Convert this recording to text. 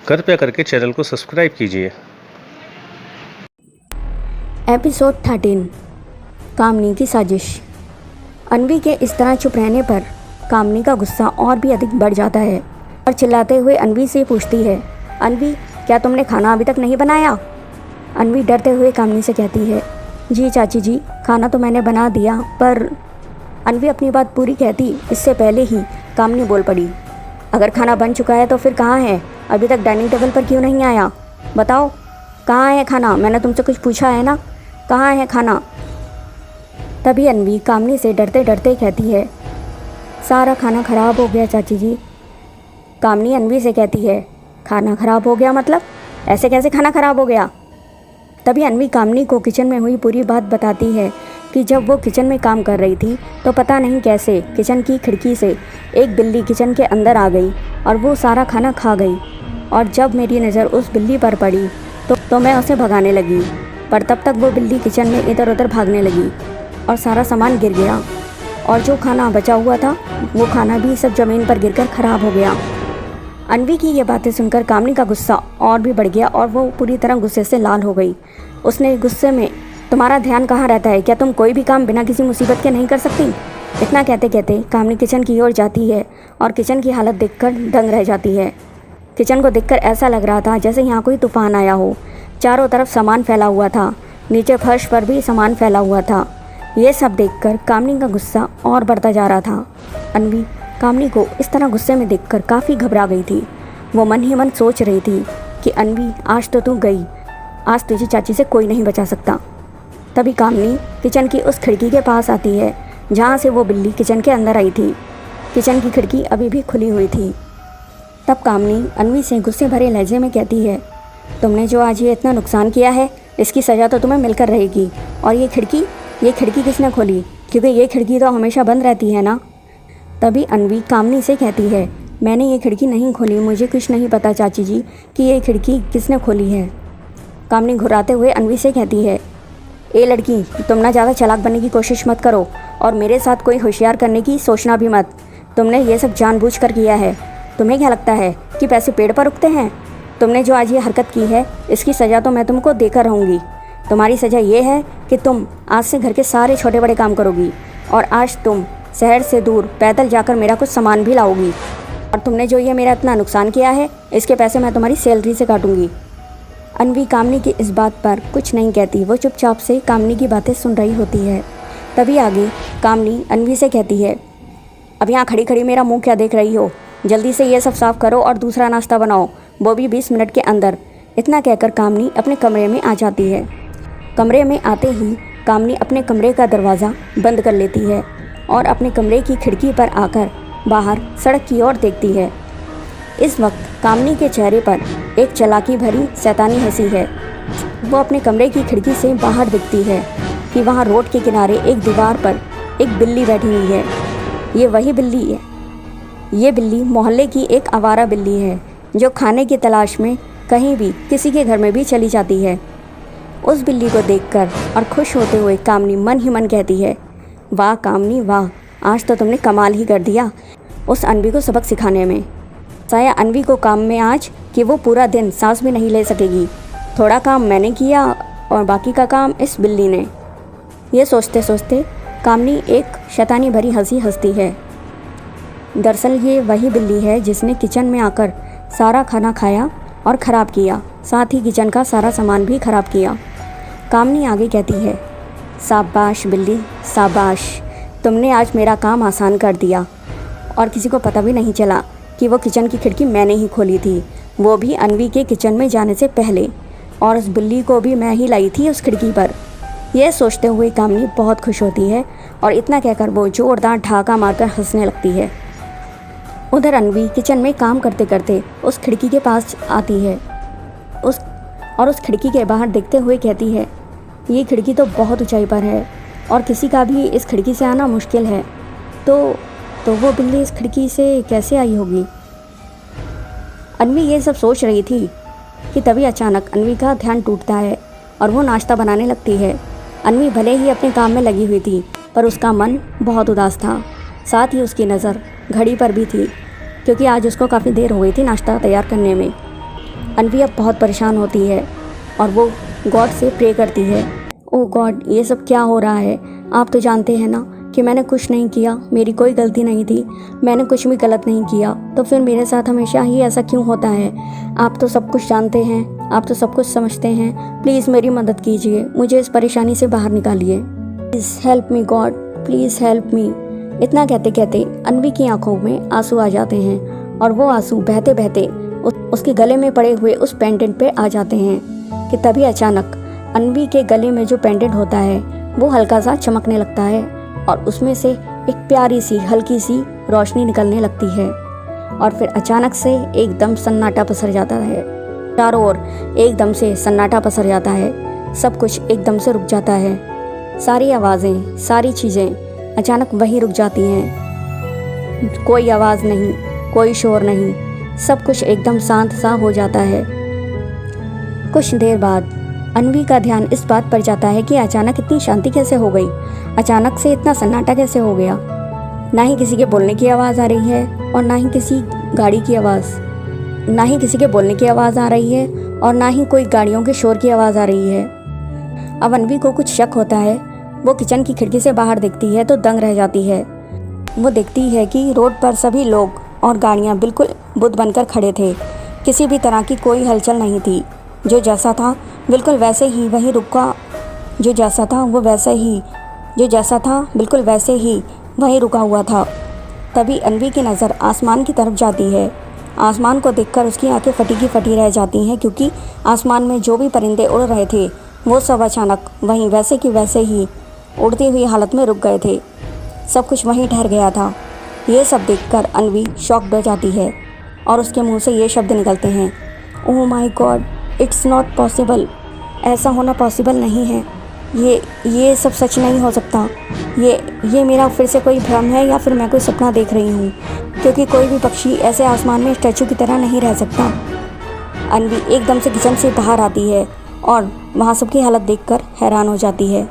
कृपया करके चैनल को सब्सक्राइब कीजिए। एपिसोड 13 कामनी की साजिश। अन्वी के इस तरह चुप रहने पर कामनी का गुस्सा और भी अधिक बढ़ जाता है और चिल्लाते हुए अन्वी से पूछती है, अन्वी क्या तुमने खाना अभी तक नहीं बनाया? अन्वी डरते हुए कामनी से कहती है, जी चाची जी, खाना तो मैंने बना दिया, पर अन्वी अपनी बात पूरी कहती इससे पहले ही कामनी बोल पड़ी, अगर खाना बन चुका है तो फिर कहाँ है? अभी तक डाइनिंग टेबल पर क्यों नहीं आया? बताओ कहाँ है खाना? मैंने तुमसे कुछ पूछा है ना, कहाँ है खाना? तभी अन्वी कामनी से डरते डरते कहती है, सारा खाना ख़राब हो गया चाची जी। कामनी अन्वी से कहती है, खाना ख़राब हो गया मतलब? ऐसे कैसे खाना ख़राब हो गया? तभी अन्वी कामनी को किचन में हुई पूरी बात बताती है कि जब वो किचन में काम कर रही थी तो पता नहीं कैसे किचन की खिड़की से एक बिल्ली किचन के अंदर आ गई और वो सारा खाना खा गई। और जब मेरी नज़र उस बिल्ली पर पड़ी तो मैं उसे भगाने लगी, पर तब तक वो बिल्ली किचन में इधर उधर भागने लगी और सारा सामान गिर गया और जो खाना बचा हुआ था वो खाना भी सब ज़मीन पर गिरकर ख़राब हो गया। अन्वी की ये बातें सुनकर कामनी का गुस्सा और भी बढ़ गया और वो पूरी तरह गुस्से से लाल हो गई। उसने गुस्से में, तुम्हारा ध्यान कहाँ रहता है? क्या तुम कोई भी काम बिना किसी मुसीबत के नहीं कर सकती? इतना कहते कहते कामनी किचन की ओर जाती है और किचन की हालत देखकर दंग रह जाती है। किचन को देखकर ऐसा लग रहा था जैसे यहाँ कोई तूफान आया हो। चारों तरफ सामान फैला हुआ था, नीचे फर्श पर भी सामान फैला हुआ था। ये सब देखकर कामनी का गुस्सा और बढ़ता जा रहा था। अन्वी कामनी को इस तरह गुस्से में देखकर काफ़ी घबरा गई थी। वो मन ही मन सोच रही थी कि अन्वी आज तो तू गई, आज तुझे चाची से कोई नहीं बचा सकता। तभी कामनी किचन की उस खिड़की के पास आती है जहाँ से वो बिल्ली किचन के अंदर आई थी। किचन की खिड़की अभी भी खुली हुई थी। तब कामनी अन्वी से गुस्से भरे लहजे में कहती है, तुमने जो आज ये इतना नुकसान किया है इसकी सज़ा तो तुम्हें मिलकर रहेगी। और ये खिड़की किसने खोली? क्योंकि ये खिड़की तो हमेशा बंद रहती है ना। तभी अन्वी कामनी से कहती है, मैंने ये खिड़की नहीं खोली, मुझे कुछ नहीं पता चाची जी कि ये खिड़की किसने खोली है। कामनी घुराते हुए अन्वी से कहती है, ए लड़की, तुम ना ज़्यादा चालाक बनने की कोशिश मत करो और मेरे साथ कोई होशियार करने की सोचना भी मत। तुमने ये सब जानबूझकर किया है। तुम्हें क्या लगता है कि पैसे पेड़ पर उगते हैं? तुमने जो आज ये हरकत की है इसकी सज़ा तो मैं तुमको देकर रहूँगी। तुम्हारी सज़ा ये है कि तुम आज से घर के सारे छोटे बड़े काम करोगी और आज तुम शहर से दूर पैदल जाकर मेरा कुछ सामान भी लाओगी। और तुमने जो ये मेरा इतना नुकसान किया है इसके पैसे मैं तुम्हारी सैलरी से काटूंगी। अन्वी कामनी की इस बात पर कुछ नहीं कहती, वो चुपचाप से कामनी की बातें सुन रही होती है। तभी आगे कामनी अन्वी से कहती है, अब यहाँ खड़ी खड़ी मेरा मुंह क्या देख रही हो? जल्दी से ये सब साफ़ करो और दूसरा नाश्ता बनाओ, वो भी 20 मिनट के अंदर। इतना कहकर कामनी अपने कमरे में आ जाती है। कमरे में आते ही कामनी अपने कमरे का दरवाज़ा बंद कर लेती है और अपने कमरे की खिड़की पर आकर बाहर सड़क की ओर देखती है। इस वक्त कामनी के चेहरे पर एक चालाकी भरी शैतानी हंसी है। वो अपने कमरे की खिड़की से बाहर दिखती है कि वहाँ रोड के किनारे एक दीवार पर एक बिल्ली बैठी हुई है। ये वही बिल्ली है। ये बिल्ली मोहल्ले की एक आवारा बिल्ली है जो खाने की तलाश में कहीं भी किसी के घर में भी चली जाती है। उस बिल्ली को देखकर और खुश होते हुए कामनी मन ही मन कहती है, वाह कामनी वाह, आज तो तुमने कमाल ही कर दिया उस अन्वी को सबक सिखाने में। साया अन्वी को काम में आज कि वो पूरा दिन सांस भी नहीं ले सकेगी। थोड़ा काम मैंने किया और बाकी का काम इस बिल्ली ने। ये सोचते सोचते कामनी एक शैतानी भरी हंसी हंसती है। दरअसल ये वही बिल्ली है जिसने किचन में आकर सारा खाना खाया और ख़राब किया, साथ ही किचन का सारा सामान भी ख़राब किया। कामनी आगे कहती है, शाबाश बिल्ली शाबाश, तुमने आज मेरा काम आसान कर दिया और किसी को पता भी नहीं चला कि वो किचन की खिड़की मैंने ही खोली थी, वो भी अन्वी के किचन में जाने से पहले, और उस बिल्ली को भी मैं ही लाई थी उस खिड़की पर। यह सोचते हुए कामनी बहुत खुश होती है और इतना कहकर वो जोरदार ठहाका मारकर हंसने लगती है। उधर अन्वी किचन में काम करते करते उस खिड़की के पास आती है उस खिड़की के बाहर देखते हुए कहती है, ये खिड़की तो बहुत ऊंचाई पर है और किसी का भी इस खिड़की से आना मुश्किल है, तो वो बिल्ली इस खिड़की से कैसे आई होगी। अन्वी ये सब सोच रही थी कि तभी अचानक अन्वी का ध्यान टूटता है और वो नाश्ता बनाने लगती है। अन्वी भले ही अपने काम में लगी हुई थी पर उसका मन बहुत उदास था। साथ ही उसकी नज़र घड़ी पर भी थी क्योंकि आज उसको काफ़ी देर हो गई थी नाश्ता तैयार करने में। अनवी अब बहुत परेशान होती है और वो गॉड से प्रे करती है, ओह गॉड ये सब क्या हो रहा है। आप तो जानते हैं ना कि मैंने कुछ नहीं किया, मेरी कोई गलती नहीं थी, मैंने कुछ भी गलत नहीं किया, तो फिर मेरे साथ हमेशा ही ऐसा क्यों होता है। आप तो सब कुछ जानते हैं, आप तो सब कुछ समझते हैं, प्लीज़ मेरी मदद कीजिए, मुझे इस परेशानी से बाहर निकालिए, please help me God, please help me. इतना कहते कहते अनवी की आंखों में आंसू आ जाते हैं और वो आंसू बहते बहते उसके गले में पड़े हुए उस पेंडेंट पे आ जाते हैं कि तभी अचानक अनवी के गले में जो पेंडेंट होता है वो हल्का सा चमकने लगता है और उसमें से एक प्यारी सी हल्की सी रोशनी निकलने लगती है और फिर अचानक से एकदम सन्नाटा पसर जाता है। चारों ओर एकदम से सन्नाटा पसर जाता है, सब कुछ एकदम से रुक जाता है, सारी आवाज़ें, सारी चीज़ें अचानक वहीं रुक जाती हैं। कोई आवाज़ नहीं, कोई शोर नहीं, सब कुछ एकदम शांत सा हो जाता है। कुछ देर बाद अनवी का ध्यान इस बात पर जाता है कि अचानक इतनी शांति कैसे हो गई, अचानक से इतना सन्नाटा कैसे हो गया। ना ही किसी के बोलने की आवाज़ आ रही है और ना ही किसी गाड़ी की आवाज़, ना ही किसी के बोलने की आवाज़ आ रही है और ना ही कोई गाड़ियों के शोर की आवाज़ आ रही है। अब अनवी को कुछ शक होता है, वो किचन की खिड़की से बाहर देखती है तो दंग रह जाती है। वो देखती है कि रोड पर सभी लोग और गाड़ियाँ बिल्कुल बुत बनकर खड़े थे, किसी भी तरह की कोई हलचल नहीं थी, जो जैसा था बिल्कुल वैसे ही वहीं रुका, जो जैसा था वो वैसे ही, जो जैसा था बिल्कुल वैसे ही वहीं रुका हुआ था। तभी अनवी की नज़र आसमान की तरफ जाती है। आसमान को देखकर उसकी आंखें फटी की फटी रह जाती हैं क्योंकि आसमान में जो भी परिंदे उड़ रहे थे वो सब अचानक वहीं वैसे की वैसे ही उड़ती हुई हालत में रुक गए थे, सब कुछ वहीं ठहर गया था। ये सब देखकर अनवी शॉक्ड हो जाती है और उसके मुंह से ये शब्द निकलते हैं, oh my God, it's not possible, ऐसा होना पॉसिबल नहीं है, ये सब सच नहीं हो सकता, ये मेरा फिर से कोई भ्रम है या फिर मैं कोई सपना देख रही हूँ, क्योंकि कोई भी पक्षी ऐसे आसमान में स्टैचू की तरह नहीं रह सकता। अनवी एकदम से किचन से बाहर आती है और वहाँ सबकी हालत देखकर हैरान हो जाती है।